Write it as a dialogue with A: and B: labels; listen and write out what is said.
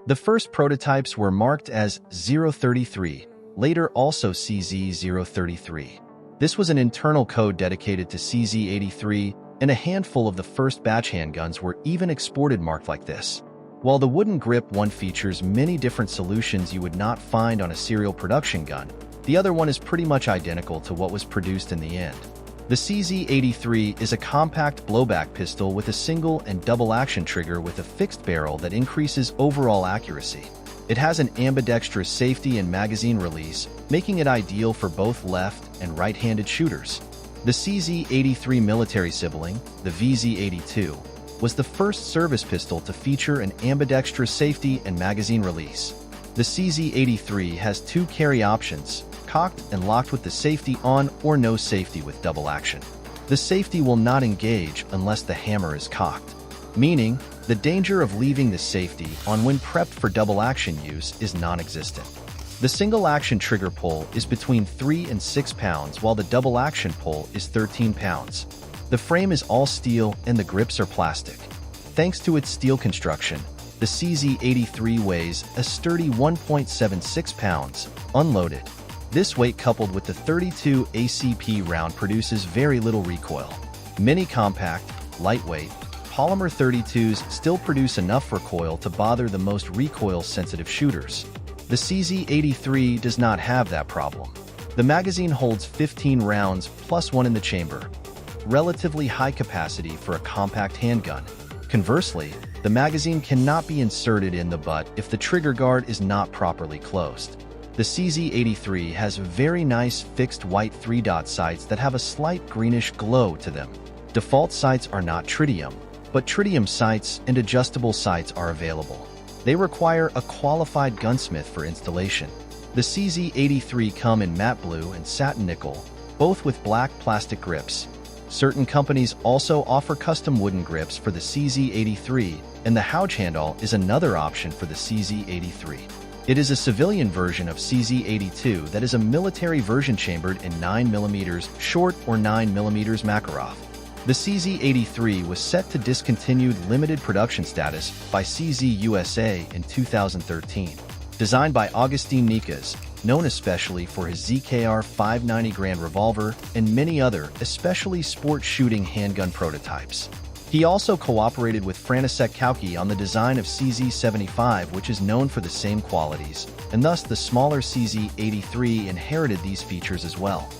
A: The first prototypes were marked as 033, later also CZ033. This was an internal code dedicated to CZ83, and a handful of the first batch handguns were even exported marked like this. While the wooden grip one features many different solutions you would not find on a serial production gun, the other one is pretty much identical to what was produced in the end. The CZ83 is a compact blowback pistol with a single and double action trigger with a fixed barrel that increases overall accuracy. It has an ambidextrous safety and magazine release, making it ideal for both left and right-handed shooters. The CZ83 military sibling, the VZ82, was the first service pistol to feature an ambidextrous safety and magazine release. The CZ83 has two carry options, cocked and locked with the safety on or no safety with double action. The safety will not engage unless the hammer is cocked, meaning the danger of leaving the safety on when prepped for double action use is non-existent. The single action trigger pull is between 3 and 6 pounds while the double action pull is 13 pounds. The frame is all steel and the grips are plastic. Thanks to its steel construction, the CZ83 weighs a sturdy 1.76 pounds, unloaded. This weight coupled with the 32 ACP round produces very little recoil. Many compact, lightweight, polymer 32s still produce enough recoil to bother the most recoil-sensitive shooters. The CZ83 does not have that problem. The magazine holds 15 rounds plus one in the chamber. Relatively high capacity for a compact handgun. Conversely, the magazine cannot be inserted in the butt if the trigger guard is not properly closed. The CZ83 has very nice fixed white 3-dot sights that have a slight greenish glow to them. Default sights are not tritium, but tritium sights and adjustable sights are available. They require a qualified gunsmith for installation. The CZ83 come in matte blue and satin nickel, both with black plastic grips. Certain companies also offer custom wooden grips for the CZ83, and the Houch handle is another option for the CZ83. It is a civilian version of CZ82 that is a military version chambered in 9mm short or 9mm Makarov. The CZ83 was set to discontinued limited production status by CZ USA in 2013. Designed by Augustin Nikas, known especially for his ZKR 590 Grand revolver and many other, especially sport shooting handgun prototypes. He also cooperated with Franisek Kauki on the design of CZ75, which is known for the same qualities, and thus the smaller CZ83 inherited these features as well.